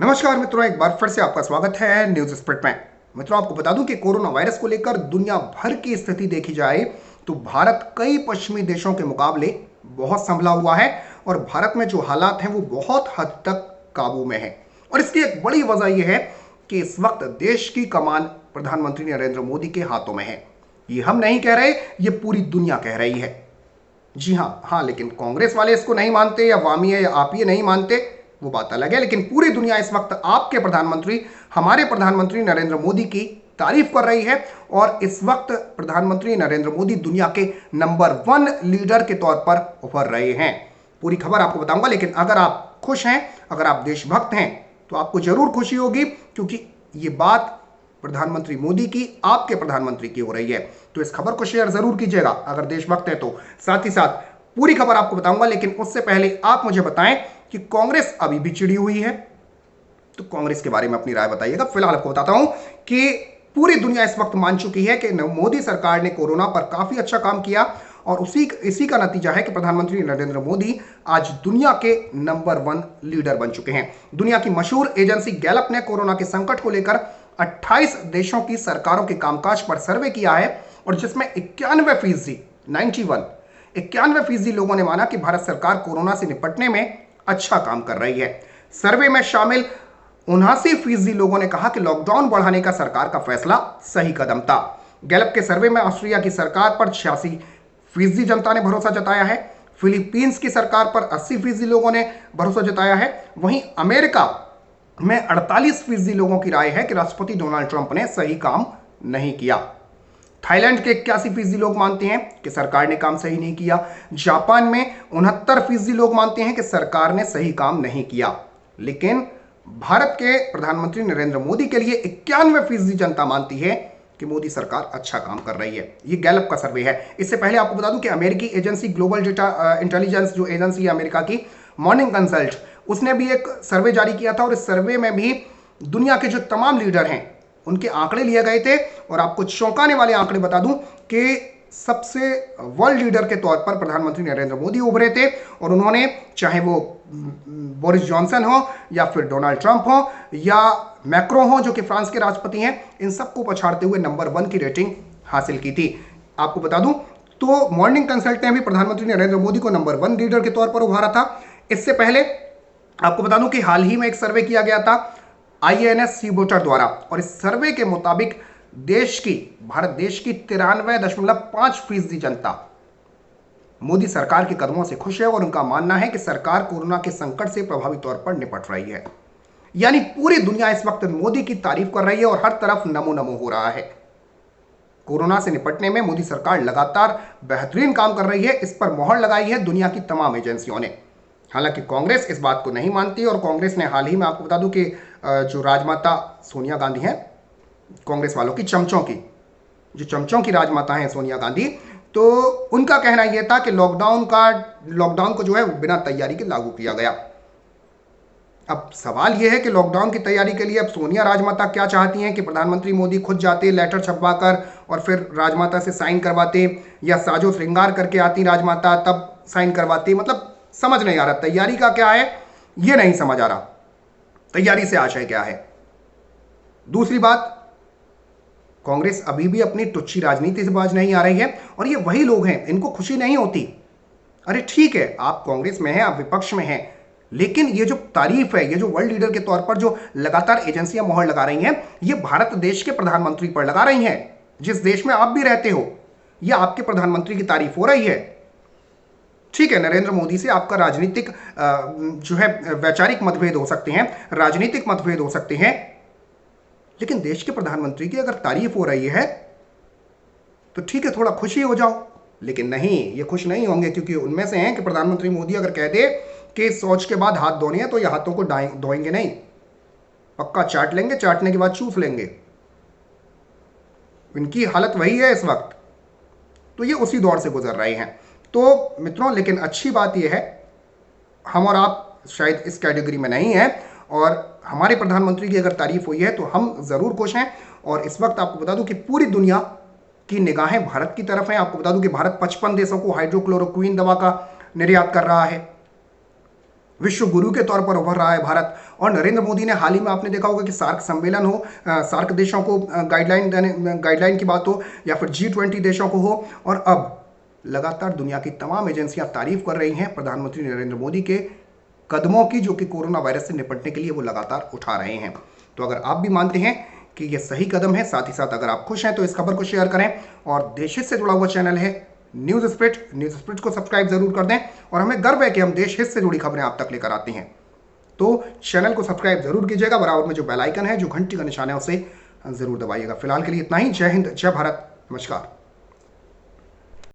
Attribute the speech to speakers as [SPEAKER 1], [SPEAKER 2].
[SPEAKER 1] नमस्कार मित्रों, एक बार फिर से आपका स्वागत है न्यूज स्प्रिट में। मित्रों, आपको बता दूं कि कोरोना वायरस को लेकर दुनिया भर की स्थिति देखी जाए तो भारत कई पश्चिमी देशों के मुकाबले बहुत संभला हुआ है और भारत में जो हालात हैं वो बहुत हद तक काबू में है। और इसकी एक बड़ी वजह यह है कि इस वक्त देश की कमान प्रधानमंत्री नरेंद्र मोदी के हाथों में है। ये हम नहीं कह रहे, ये पूरी दुनिया कह रही है। जी हाँ, लेकिन कांग्रेस वाले इसको नहीं मानते या वामी है या आप ये नहीं मानते, वो बात अलग है। लेकिन पूरी दुनिया इस वक्त आपके प्रधानमंत्री, हमारे प्रधानमंत्री नरेंद्र मोदी की तारीफ कर रही है और इस वक्त प्रधानमंत्री नरेंद्र मोदी दुनिया के नंबर 1 लीडर के तौर पर उभर रहे हैं। पूरी खबर आपको बताऊंगा, लेकिन अगर आप खुश हैं, अगर आप देशभक्त हैं तो आपको जरूर खुशी होगी, क्योंकि ये बात प्रधानमंत्री मोदी की, आपके प्रधानमंत्री की हो रही है। तो इस खबर को शेयर जरूर कीजिएगा अगर देशभक्त है तो। साथ ही साथ पूरी खबर आपको बताऊंगा, लेकिन उससे पहले आप मुझे बताएं कि कांग्रेस अभी भी चिड़ी हुई है, तो कांग्रेस के बारे में अपनी राय बताइएगा। फिलहाल आपको बताता हूं कि पूरी दुनिया इस वक्त मान चुकी है कि मोदी सरकार ने कोरोना पर काफी अच्छा काम किया और इसी का नतीजा है कि प्रधानमंत्री नरेंद्र मोदी आज दुनिया के नंबर 1 लीडर बन चुके हैं। दुनिया की मशहूर एजेंसी गैलप ने कोरोना के संकट को लेकर 28 देशों की सरकारों के कामकाज पर सर्वे किया है और जिसमें 91% लोगों ने माना कि भारत सरकार कोरोना से निपटने में अच्छा काम कर रही है। सर्वे में शामिल 79% लोगों ने कहा कि लॉकडाउन बढ़ाने का सरकार का फैसला सही कदम था। गैलप के सर्वे में ऑस्ट्रेलिया की सरकार पर 86% जनता ने भरोसा जताया है। फिलीपींस की सरकार पर 80% लोगों ने भरोसा जताया है। वहीं अमेरिका में 48% लोगों की राय है कि राष्ट्रपति डोनाल्ड ट्रंप ने सही काम नहीं किया। थाईलैंड के 81% लोग मानते हैं कि सरकार ने काम सही नहीं किया। जापान में 69% लोग मानते हैं कि सरकार ने सही काम नहीं किया। लेकिन भारत के प्रधानमंत्री नरेंद्र मोदी के लिए 91% जनता मानती है कि मोदी सरकार अच्छा काम कर रही है। ये गैलप का सर्वे है। इससे पहले आपको बता दूं कि अमेरिकी एजेंसी ग्लोबल डेटा इंटेलिजेंस, जो एजेंसी है अमेरिका की, मॉर्निंग कंसल्ट, उसने भी एक सर्वे जारी किया था और इस सर्वे में भी दुनिया के जो तमाम लीडर हैं उनके आंकड़े लिए गए थे। और आपको चौंकाने वाले आंकड़े बता दूं कि सबसे वर्ल्ड लीडर के तौर पर प्रधानमंत्री नरेंद्र मोदी उभरे थे और उन्होंने, चाहे वो बोरिस जॉनसन हो या फिर डोनाल्ड ट्रंप हो या मैक्रो हो जो कि फ्रांस के राष्ट्रपति हैं, इन सबको पछाड़ते हुए नंबर 1 की रेटिंग हासिल की थी। आपको बता दूं तो मॉर्निंग कंसल्ट ने भी प्रधानमंत्री नरेंद्र मोदी को नंबर 1 लीडर के तौर पर उभारा था। इससे पहले आपको बता दूं कि हाल ही में एक सर्वे किया गया था IANS सीवोटर द्वारा और इस सर्वे के मुताबिक भारत देश की 93.5% जनता मोदी सरकार के कदमों से खुश है और उनका मानना है कि सरकार कोरोना के संकट से प्रभावी तौर पर निपट रही है। यानी पूरी दुनिया इस वक्त मोदी की तारीफ कर रही है और हर तरफ नमो नमो हो रहा है। कोरोना से निपटने में मोदी सरकार लगातार बेहतरीन काम कर रही है, इस पर मोहर लगाई है दुनिया की तमाम एजेंसियों ने। हालांकि कांग्रेस इस बात को नहीं मानती और कांग्रेस ने हाल ही में, आपको बता दूं कि जो राजमाता सोनिया गांधी हैं, कांग्रेस वालों की चमचों की राजमाता हैं सोनिया गांधी, तो उनका कहना यह था कि लॉकडाउन को जो है बिना तैयारी के लागू किया गया। अब सवाल यह है कि लॉकडाउन की तैयारी के लिए अब सोनिया राजमाता क्या चाहती हैं कि प्रधानमंत्री मोदी खुद जाते, लेटर छपवाकर और फिर राजमाता से साइन करवाते, या साजो श्रृंगार करके आती राजमाता तब साइन करवाती? मतलब समझ नहीं आ रहा तैयारी का क्या है, यह नहीं समझ आ रहा तैयारी से आशय क्या है। दूसरी बात, कांग्रेस अभी भी अपनी तुच्छी राजनीति से बाज नहीं आ रही है और ये वही लोग हैं, इनको खुशी नहीं होती। अरे ठीक है, आप कांग्रेस में हैं, आप विपक्ष में हैं, लेकिन ये जो तारीफ है, ये जो वर्ल्ड लीडर के तौर पर जो लगातार एजेंसियां मोहर लगा रही हैं, ये भारत देश के प्रधानमंत्री पर लगा रही हैं। जिस देश में आप भी रहते हो, यह आपके प्रधानमंत्री की तारीफ हो रही है। ठीक है, नरेंद्र मोदी से आपका राजनीतिक जो है वैचारिक मतभेद हो सकते हैं, राजनीतिक मतभेद हो सकते हैं, लेकिन देश के प्रधानमंत्री की अगर तारीफ हो रही है तो ठीक है, थोड़ा खुशी हो जाओ। लेकिन नहीं, ये खुश नहीं होंगे, क्योंकि उनमें से हैं कि प्रधानमंत्री मोदी अगर कह दे कि शौच के बाद हाथ धोने हैं तो ये हाथों को धोएंगे नहीं, पक्का चाट लेंगे, चाटने के बाद चूस लेंगे। इनकी हालत वही है इस वक्त, तो ये उसी दौर से गुजर रहे हैं। तो मित्रों, लेकिन अच्छी बात यह है, हम और आप शायद इस कैटेगरी में नहीं हैं और हमारे प्रधानमंत्री की अगर तारीफ हुई है तो हम ज़रूर खुश हैं। और इस वक्त आपको बता दूं कि पूरी दुनिया की निगाहें भारत की तरफ हैं। आपको बता दूं कि भारत 55 देशों को हाइड्रोक्लोरोक्विन दवा का निर्यात कर रहा है। विश्व गुरु के तौर पर उभर रहा है भारत। और नरेंद्र मोदी ने हाल ही में आपने देखा होगा कि सार्क सम्मेलन हो, सार्क देशों को गाइडलाइन की बात हो, या फिर G20 देशों को हो, और अब लगातार दुनिया की तमाम एजेंसियां तारीफ कर रही हैं प्रधानमंत्री नरेंद्र मोदी के कदमों की, जो कि कोरोना वायरस से निपटने के लिए वो लगातार उठा रहे हैं। तो अगर आप भी मानते हैं कि ये सही कदम है, साथ ही साथ अगर आप खुश हैं, तो इस खबर को शेयर करें। और देश हित से जुड़ा हुआ चैनल है न्यूज स्प्रिट को सब्सक्राइब जरूर कर दें। और हमें गर्व है कि हम देश हित से जुड़ी खबरें आप तक लेकर आते हैं। तो चैनल को सब्सक्राइब जरूर कीजिएगा, बराबर में जो बेल आइकन है, जो घंटी का निशान है, उसे जरूर दबाइएगा। फिलहाल के लिए इतना ही। जय हिंद, जय भारत, नमस्कार।